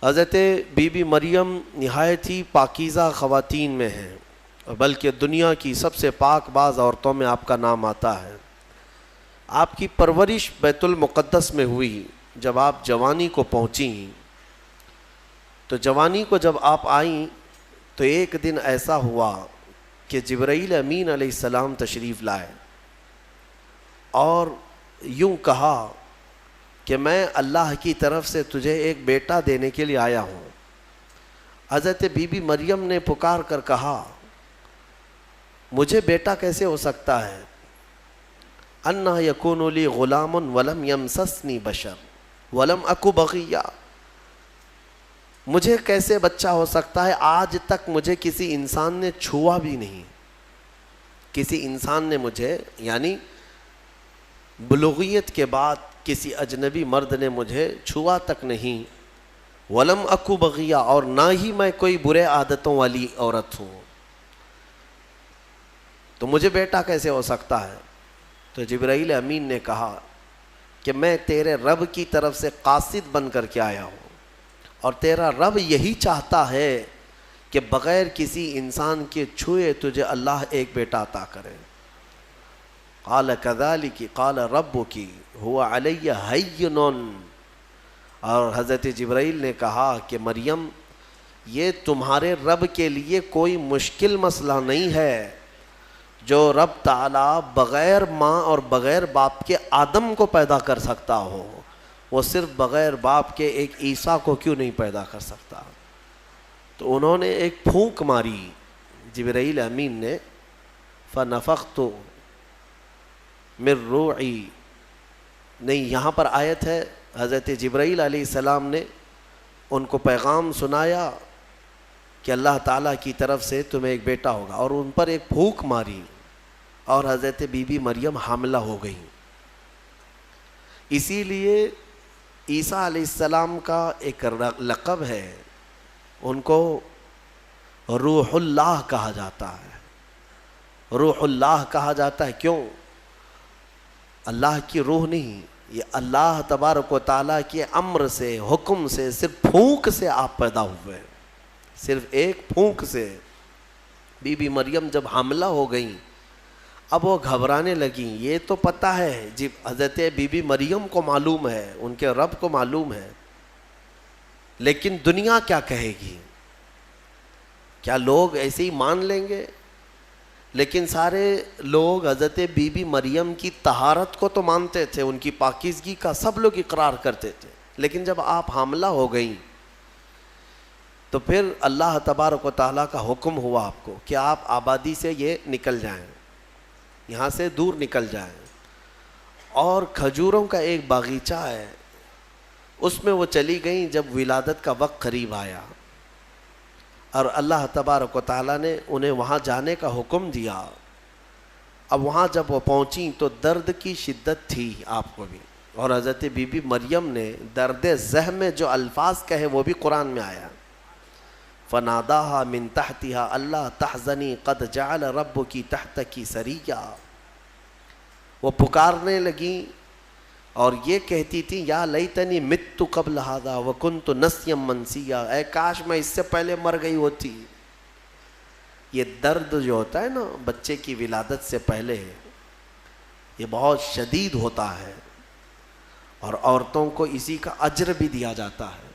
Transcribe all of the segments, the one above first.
حضرت be be مریم نہایت ہی پاکیزہ خواتین میں ہیں، بلکہ دنیا کی سب سے پاک باز عورتوں میں آپ کا نام آتا ہے۔ آپ کی پرورش بیت المقدس میں ہوئی۔ جب آپ جوانی کو پہنچیں تو جوانی کو جب آپ آئیں تو ایک دن ایسا ہوا کہ جبرائیل امین علیہ السلام تشریف لائے اور یوں کہا کہ میں اللہ کی طرف سے تجھے ایک بیٹا دینے کے لیے آیا ہوں۔ حضرت بی بی مریم نے پکار کر کہا مجھے بیٹا کیسے ہو سکتا ہے؟ انا یکون لی غلام ولم یمسسنی بشر ولم اکو بغیہ، مجھے کیسے بچہ ہو سکتا ہے؟ آج تک مجھے کسی انسان نے چھوا بھی نہیں، کسی انسان نے مجھے، یعنی بلوغیت کے بعد کسی اجنبی مرد نے مجھے چھوا تک نہیں، ولم اکو بغیہ، اور نہ ہی میں کوئی برے عادتوں والی عورت ہوں، تو مجھے بیٹا کیسے ہو سکتا ہے؟ تو جبرائیل امین نے کہا کہ میں تیرے رب کی طرف سے قاصد بن کر کے آیا ہوں، اور تیرا رب یہی چاہتا ہے کہ بغیر کسی انسان کے چھوئے تجھے اللہ ایک بیٹا عطا کرے۔ قال کذالک قال ربک هو علی ہین، اور حضرت جبرائیل نے کہا کہ مریم یہ تمہارے رب کے لیے کوئی مشکل مسئلہ نہیں ہے، جو رب تعالیٰ بغیر ماں اور بغیر باپ کے آدم کو پیدا کر سکتا ہو، وہ صرف بغیر باپ کے ایک عیسیٰ کو کیوں نہیں پیدا کر سکتا؟ تو انہوں نے ایک پھونک ماری جبرائیل امین نے، فنفخت من روحی، نہیں یہاں پر آیت ہے حضرت جبرائیل علیہ السلام نے ان کو پیغام سنایا کہ اللہ تعالیٰ کی طرف سے تمہیں ایک بیٹا ہوگا، اور ان پر ایک پھونک ماری اور حضرت بی بی مریم حاملہ ہو گئی۔ اسی لیے عیسیٰ علیہ السلام کا ایک لقب ہے، ان کو روح اللہ کہا جاتا ہے۔ روح اللہ کہا جاتا ہے کیوں؟ اللہ کی روح نہیں، یہ اللہ تبارک و تعالیٰ کے امر سے، حکم سے، صرف پھونک سے آپ پیدا ہوئے، صرف ایک پھونک سے۔ بی بی مریم جب حاملہ ہو گئیں اب وہ گھبرانے لگیں، یہ تو پتہ ہے جب حضرت بی بی مریم کو معلوم ہے، ان کے رب کو معلوم ہے، لیکن دنیا کیا کہے گی؟ کیا لوگ ایسے ہی مان لیں گے؟ لیکن سارے لوگ حضرت بی بی مریم کی طہارت کو تو مانتے تھے، ان کی پاکیزگی کا سب لوگ اقرار کرتے تھے، لیکن جب آپ حاملہ ہو گئیں تو پھر اللہ تبارک و تعالیٰ کا حکم ہوا آپ کو کہ آپ آبادی سے یہ نکل جائیں، یہاں سے دور نکل جائیں، اور کھجوروں کا ایک باغیچہ ہے اس میں وہ چلی گئیں۔ جب ولادت کا وقت قریب آیا اور اللہ تبارک و تعالیٰ نے انہیں وہاں جانے کا حکم دیا، اب وہاں جب وہ پہنچیں تو درد کی شدت تھی آپ کو بھی، اور حضرت بی بی مریم نے درد زہ میں جو الفاظ کہے وہ بھی قرآن میں آیا، فناداها من تحتها اللہ تحزنی قد جعل ربکی تحتکی سریا، وہ پکارنے لگیں اور یہ کہتی تھی یا لیتنی مت قبل هذا وکنت نسیا منسیا، اے کاش میں اس سے پہلے مر گئی ہوتی۔ یہ درد جو ہوتا ہے نا بچے کی ولادت سے پہلے، یہ بہت شدید ہوتا ہے، اور عورتوں کو اسی کا اجر بھی دیا جاتا ہے۔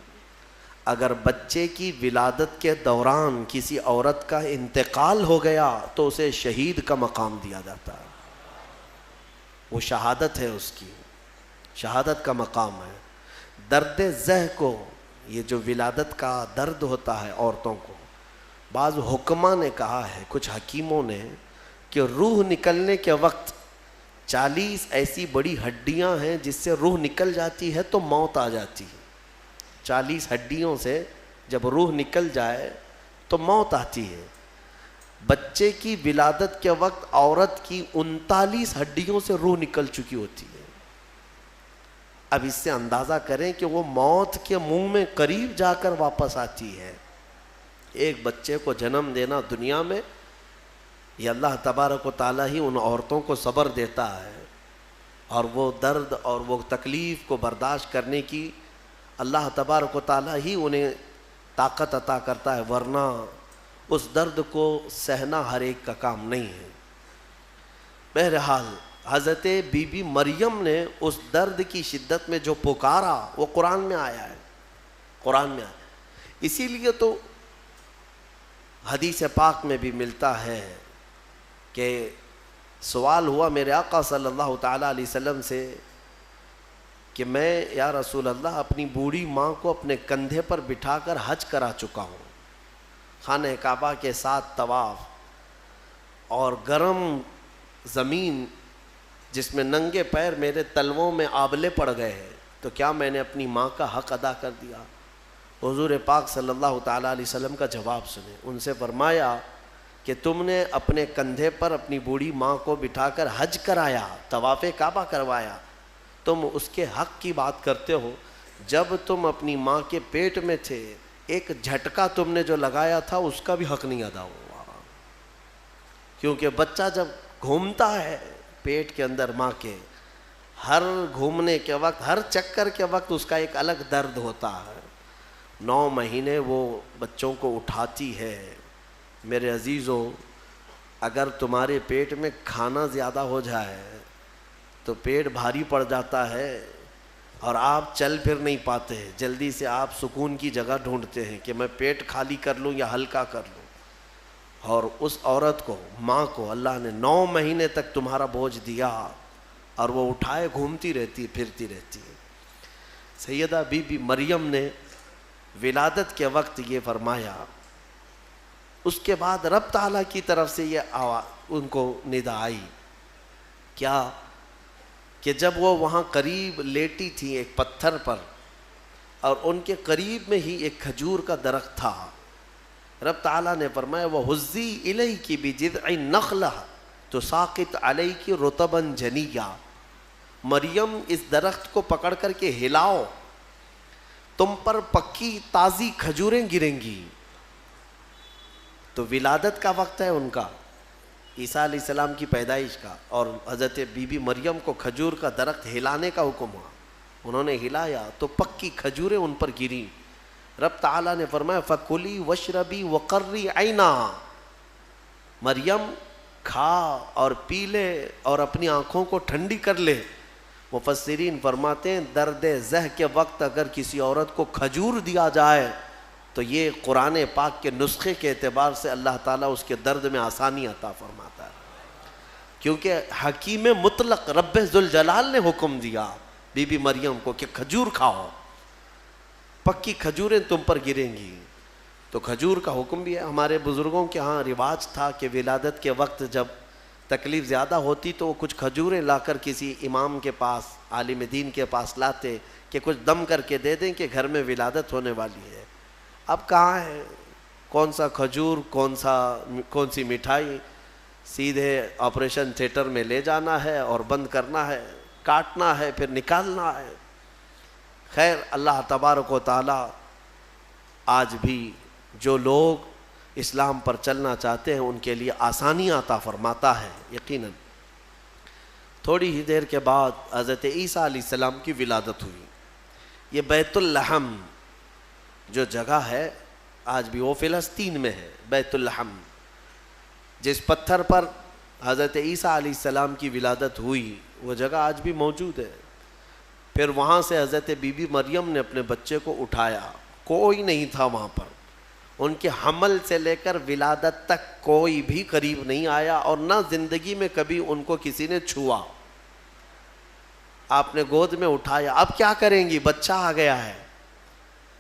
اگر بچے کی ولادت کے دوران کسی عورت کا انتقال ہو گیا تو اسے شہید کا مقام دیا جاتا ہے، وہ شہادت ہے، اس کی شہادت کا مقام ہے۔ درد زہ کو، یہ جو ولادت کا درد ہوتا ہے عورتوں کو، بعض حکماء نے کہا ہے، کچھ حکیموں نے، کہ روح نکلنے کے وقت 40 ایسی بڑی ہڈیاں ہیں جس سے روح نکل جاتی ہے تو موت آ جاتی ہے۔ 40 ہڈیوں سے جب روح نکل جائے تو موت آتی ہے۔ بچے کی ولادت کے وقت عورت کی 39 ہڈیوں سے روح نکل چکی ہوتی ہے۔ اب اس سے اندازہ کریں کہ وہ موت کے منہ میں قریب جا کر واپس آتی ہے۔ ایک بچے کو جنم دینا دنیا میں، یہ اللہ تبارک و تعالیٰ ہی ان عورتوں کو صبر دیتا ہے، اور وہ درد اور وہ تکلیف کو برداشت کرنے کی اللہ تبارک و تعالیٰ ہی انہیں طاقت عطا کرتا ہے، ورنہ اس درد کو سہنا ہر ایک کا کام نہیں ہے۔ بہرحال حضرت بی بی مریم نے اس درد کی شدت میں جو پکارا وہ قرآن میں آیا ہے، قرآن میں آیا۔ اسی لیے تو حدیث پاک میں بھی ملتا ہے کہ سوال ہوا میرے آقا صلی اللہ تعالیٰ علیہ وسلم سے کہ میں یا رسول اللہ اپنی بوڑھی ماں کو اپنے کندھے پر بٹھا کر حج کرا چکا ہوں، خانہ کعبہ کے ساتھ طواف، اور گرم زمین جس میں ننگے پیر میرے تلووں میں آبلے پڑ گئے ہیں، تو کیا میں نے اپنی ماں کا حق ادا کر دیا؟ حضور پاک صلی اللہ تعالیٰ علیہ وسلم کا جواب سنیں۔ ان سے فرمایا کہ تم نے اپنے کندھے پر اپنی بوڑھی ماں کو بٹھا کر حج کرایا، طواف کعبہ کروایا، تم اس کے حق کی بات کرتے ہو؟ جب تم اپنی ماں کے پیٹ میں تھے ایک جھٹکا تم نے جو لگایا تھا اس کا بھی حق نہیں ادا ہوا، کیونکہ بچہ جب گھومتا ہے پیٹ کے اندر ماں کے، ہر گھومنے کے وقت، ہر چکر کے وقت اس کا ایک الگ درد ہوتا ہے۔ 9 مہینے وہ بچوں کو اٹھاتی ہے۔ میرے عزیزو، اگر تمہارے پیٹ میں کھانا زیادہ ہو جائے تو پیٹ بھاری پڑ جاتا ہے اور آپ چل پھر نہیں پاتے، جلدی سے آپ سکون کی جگہ ڈھونڈتے ہیں کہ میں پیٹ خالی کر لوں یا ہلکا کر لوں۔ اور اس عورت کو، ماں کو، اللہ نے 9 مہینے تک تمہارا بوجھ دیا اور وہ اٹھائے گھومتی رہتی، پھرتی رہتی ہے۔ سیدہ بی بی مریم نے ولادت کے وقت یہ فرمایا، اس کے بعد رب تعالیٰ کی طرف سے یہ آواز ان کو ندا آئی، کیا کہ جب وہ وہاں قریب لیٹی تھی ایک پتھر پر، اور ان کے قریب میں ہی ایک کھجور کا درخت تھا، رب تعالیٰ نے فرمایا وَهُزِّي إِلَيْكِ بِجِذْعِ النَّخْلَةِ تُسَاقِطْ عَلَيْكِ رُطَبًا جَنِيًّا، مریم اس درخت کو پکڑ کر کے ہلاؤ، تم پر پکی تازی کھجوریں گریں گی۔ تو ولادت کا وقت ہے ان کا، عیسیٰ علیہ السلام کی پیدائش کا، اور حضرت بی بی مریم کو کھجور کا درخت ہلانے کا حکم ہوا، انہوں نے ہلایا تو پکی کھجوریں ان پر گریں۔ رب تعالیٰ نے فرمایا فَكُلِي وَاشْرَبِي وَقَرِّي عَيْنًا، مریم کھا اور پی لے اور اپنی آنکھوں کو ٹھنڈی کر لے۔ مفسرین فرماتے ہیں درد زہ کے وقت اگر کسی عورت کو کھجور دیا جائے تو یہ قرآن پاک کے نسخے کے اعتبار سے اللہ تعالیٰ اس کے درد میں آسانی عطا فرماتا ہے، کیونکہ حکیم مطلق رب ذوالجلال نے حکم دیا بی بی مریم کو کہ کھجور کھاؤ، پکی کھجوریں تم پر گریں گی۔ تو کھجور کا حکم بھی ہے۔ ہمارے بزرگوں کے ہاں رواج تھا کہ ولادت کے وقت جب تکلیف زیادہ ہوتی تو وہ کچھ کھجوریں لا کر کسی امام کے پاس، عالم دین کے پاس لاتے کہ کچھ دم کر کے دے دیں کہ گھر میں ولادت ہونے والی ہے۔ اب کہاں ہے، کون سا کھجور، کون سی مٹھائی، سیدھے آپریشن تھیٹر میں لے جانا ہے اور بند کرنا ہے، کاٹنا ہے پھر نکالنا ہے۔ خیر، اللہ تبارک و تعالی آج بھی جو لوگ اسلام پر چلنا چاہتے ہیں ان کے لیے آسانی عطا فرماتا ہے یقیناً۔ تھوڑی ہی دیر کے بعد حضرت عیسیٰ علیہ السلام کی ولادت ہوئی۔ یہ بیت اللحم جو جگہ ہے آج بھی وہ فلسطین میں ہے، بیت اللحم، جس پتھر پر حضرت عیسیٰ علیہ السلام کی ولادت ہوئی وہ جگہ آج بھی موجود ہے۔ پھر وہاں سے حضرت بی بی مریم نے اپنے بچے کو اٹھایا، کوئی نہیں تھا وہاں پر، ان کے حمل سے لے کر ولادت تک کوئی بھی قریب نہیں آیا، اور نہ زندگی میں کبھی ان کو کسی نے چھوا۔ آپ نے گود میں اٹھایا، اب کیا کریں گی، بچہ آ گیا ہے۔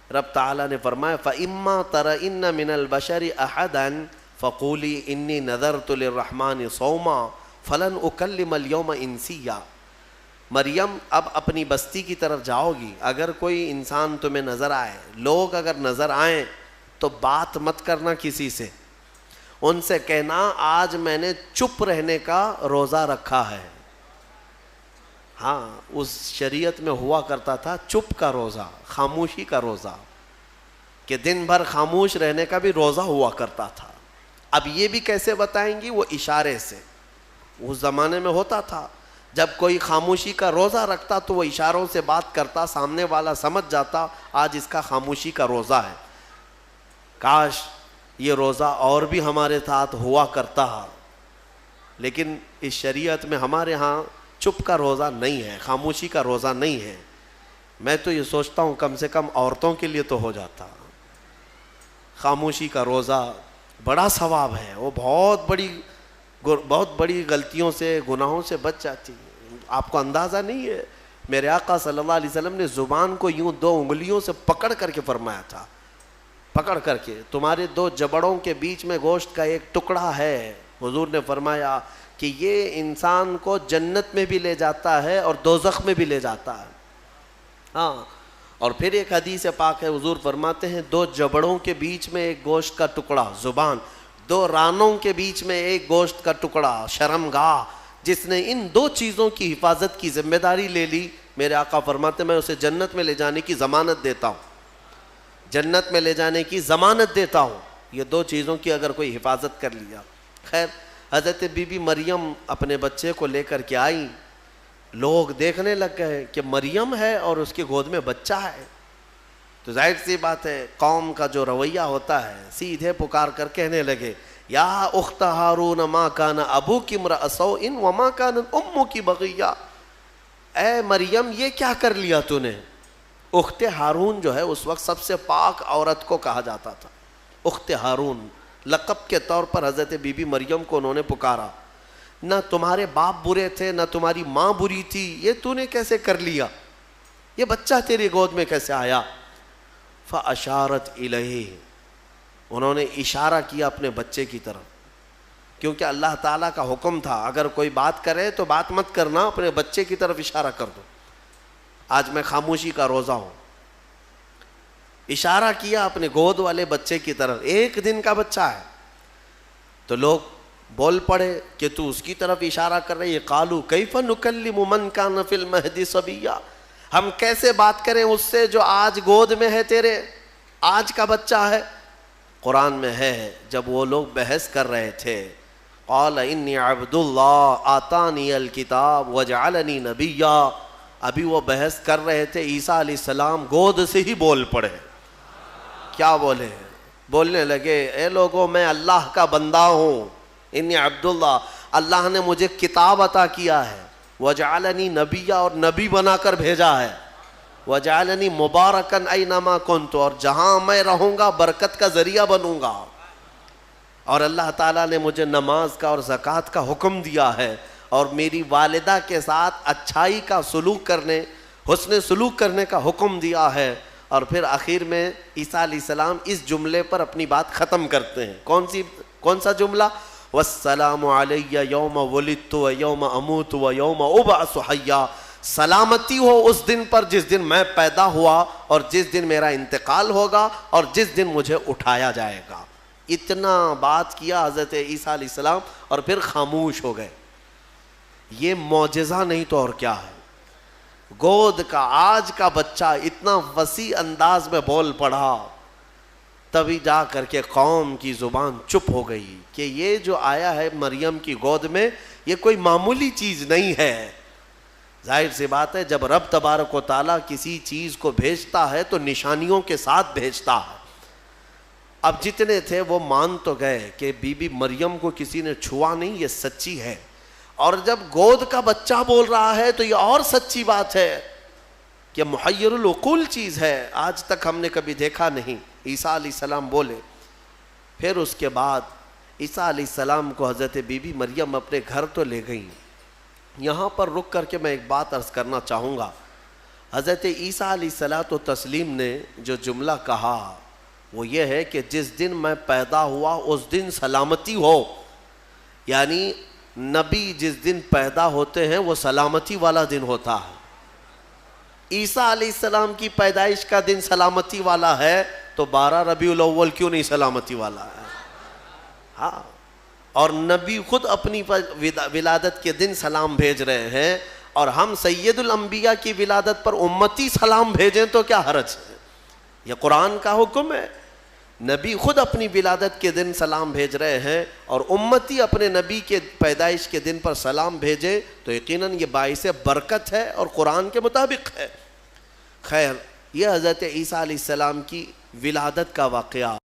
رب تعالیٰ نے فرمایا فَإِمَّا تَرَئِنَّ مِنَ الْبَشَرِ أَحَدًا فَقُولِي إِنِّي نَذَرْتُ لِلرَّحْمَنِ صَوْمًا فَلَنْ أُكَلِّمَ الْيَوْمَ إِنسِيًّا، مریم اب اپنی بستی کی طرف جاؤ گی، اگر کوئی انسان تمہیں نظر آئے، لوگ اگر نظر آئیں تو بات مت کرنا کسی سے، ان سے کہنا آج میں نے چپ رہنے کا روزہ رکھا ہے۔ ہاں، اس شریعت میں ہوا کرتا تھا چپ کا روزہ، خاموشی کا روزہ، کہ دن بھر خاموش رہنے کا بھی روزہ ہوا کرتا تھا۔ اب یہ بھی کیسے بتائیں گی، وہ اشارے سے، اس زمانے میں ہوتا تھا جب کوئی خاموشی کا روزہ رکھتا تو وہ اشاروں سے بات کرتا، سامنے والا سمجھ جاتا آج اس کا خاموشی کا روزہ ہے، کاش یہ روزہ اور بھی ہمارے ساتھ ہوا کرتا۔ لیکن اس شریعت میں ہمارے ہاں چپ کا روزہ نہیں ہے، خاموشی کا روزہ نہیں ہے۔ میں تو یہ سوچتا ہوں کم سے کم عورتوں کے لیے تو ہو جاتا۔ خاموشی کا روزہ بڑا ثواب ہے، وہ بہت بڑی غلطیوں سے، گناہوں سے بچ جاتی ہے۔ آپ کو اندازہ نہیں ہے، میرے آقا صلی اللہ علیہ وسلم نے زبان کو یوں 2 انگلیوں سے پکڑ کر کے فرمایا تھا، پکڑ کر کے، تمہارے 2 جبڑوں کے بیچ میں گوشت کا ایک ٹکڑا ہے، حضور نے فرمایا کہ یہ انسان کو جنت میں بھی لے جاتا ہے اور دوزخ میں بھی لے جاتا ہے۔ ہاں، اور پھر ایک حدیث پاک ہے، حضور فرماتے ہیں 2 جبڑوں کے بیچ میں ایک گوشت کا ٹکڑا، زبان، 2 رانوں کے بیچ میں ایک گوشت کا ٹکڑا، شرمگاہ، جس نے ان 2 چیزوں کی حفاظت کی ذمہ داری لے لی، میرے آقا فرماتے ہیں میں اسے جنت میں لے جانے کی ضمانت دیتا ہوں، جنت میں لے جانے کی ضمانت دیتا ہوں۔ یہ 2 چیزوں کی اگر کوئی حفاظت کر لیا۔ خیر، حضرت بی بی مریم اپنے بچے کو لے کر کے آئیں، لوگ دیکھنے لگ گئے کہ مریم ہے اور اس کی گود میں بچہ ہے، تو ظاہر سی بات ہے قوم کا جو رویہ ہوتا ہے، سیدھے پکار کر کہنے لگے یا اخت ہارون ما کان ابوک امرأ سوء وما کانت امک بغیہ، اے مریم یہ کیا کر لیا تو نے؟ اخت ہارون جو ہے اس وقت سب سے پاک عورت کو کہا جاتا تھا، اخت ہارون لقب کے طور پر حضرت بی بی مریم کو انہوں نے پکارا، نہ تمہارے باپ برے تھے نہ تمہاری ماں بری تھی، یہ تو نے کیسے کر لیا، یہ بچہ تیری گود میں کیسے آیا؟ فاشارت الیہ، انہوں نے اشارہ کیا اپنے بچے کی طرف، کیونکہ اللہ تعالیٰ کا حکم تھا اگر کوئی بات کرے تو بات مت کرنا، اپنے بچے کی طرف اشارہ کر دو۔ آج میں خاموشی کا روزہ ہوں، اشارہ کیا اپنے گود والے بچے کی طرف، 1 دن کا بچہ ہے، تو لوگ بول پڑے کہ تو اس کی طرف اشارہ کر رہے، قالوا کیف نکلم من کان فی المہد صبیا، ہم کیسے بات کریں اس سے جو آج گود میں ہے تیرے، آج کا بچہ ہے۔ قرآن میں ہے جب وہ لوگ بحث کر رہے تھے، قال انی عبد اللہ آتانی الکتاب وجعلنی نبیا، ابھی وہ بحث کر رہے تھے، عیسیٰ علیہ السلام گود سے ہی بول پڑے۔ کیا بولے؟ بولنے لگے اے لوگوں میں اللہ کا بندہ ہوں، انی عبداللہ، اللہ نے مجھے کتاب عطا کیا ہے، وجعلنی نبیا، اور نبی بنا کر بھیجا ہے، وجعلنی مبارکن اینما کنت، اور جہاں میں رہوں گا برکت کا ذریعہ بنوں گا، اور اللہ تعالیٰ نے مجھے نماز کا اور زکوٰۃ کا حکم دیا ہے، اور میری والدہ کے ساتھ اچھائی کا سلوک کرنے، حسن سلوک کرنے کا حکم دیا ہے۔ اور پھر آخر میں عیسیٰ علیہ السلام اس جملے پر اپنی بات ختم کرتے ہیں، کون سا جملہ؟ والسلام علی یوم ولدت و یوم اموت و یوم ابعث حیا، سلامتی ہو اس دن پر جس دن میں پیدا ہوا اور جس دن میرا انتقال ہوگا اور جس دن مجھے اٹھایا جائے گا۔ اتنا بات کیا حضرت عیسیٰ علیہ السلام اور پھر خاموش ہو گئے۔ یہ معجزہ نہیں تو اور کیا ہے؟ گود کا آج کا بچہ اتنا وسیع انداز میں بول پڑا، تبھی جا کر کے قوم کی زبان چپ ہو گئی کہ یہ جو آیا ہے مریم کی گود میں یہ کوئی معمولی چیز نہیں ہے۔ ظاہر سی بات ہے جب رب تبارک و تعالیٰ کسی چیز کو بھیجتا ہے تو نشانیوں کے ساتھ بھیجتا ہے۔ اب جتنے تھے وہ مان تو گئے کہ بی بی مریم کو کسی نے چھوا نہیں، یہ سچی ہے، اور جب گود کا بچہ بول رہا ہے تو یہ اور سچی بات ہے کہ محیر العقول چیز ہے، آج تک ہم نے کبھی دیکھا نہیں۔ عیسیٰ علیہ السلام بولے، پھر اس کے بعد عیسیٰ علیہ السلام کو حضرت بی بی مریم اپنے گھر تو لے گئیں۔ یہاں پر رک کر کے میں ایک بات عرض کرنا چاہوں گا، حضرت عیسیٰ علیہ الصلوۃ والتسلیم نے جو جملہ کہا وہ یہ ہے کہ جس دن میں پیدا ہوا اس دن سلامتی ہو، یعنی نبی جس دن پیدا ہوتے ہیں وہ سلامتی والا دن ہوتا ہے۔ عیسیٰ علیہ السلام کی پیدائش کا دن سلامتی والا ہے تو 12 ربیع الاول کیوں نہیں سلامتی والا ہے؟ ہاں، اور نبی خود اپنی ولادت کے دن سلام بھیج رہے ہیں، اور ہم سید الانبیاء کی ولادت پر امتی سلام بھیجیں تو کیا حرج ہے؟ یہ قرآن کا حکم ہے۔ نبی خود اپنی ولادت کے دن سلام بھیج رہے ہیں اور امتی اپنے نبی کے پیدائش کے دن پر سلام بھیجے تو یقیناً یہ باعث برکت ہے اور قرآن کے مطابق ہے۔ خیر، یہ حضرت عیسیٰ علیہ السلام کی ولادت کا واقعہ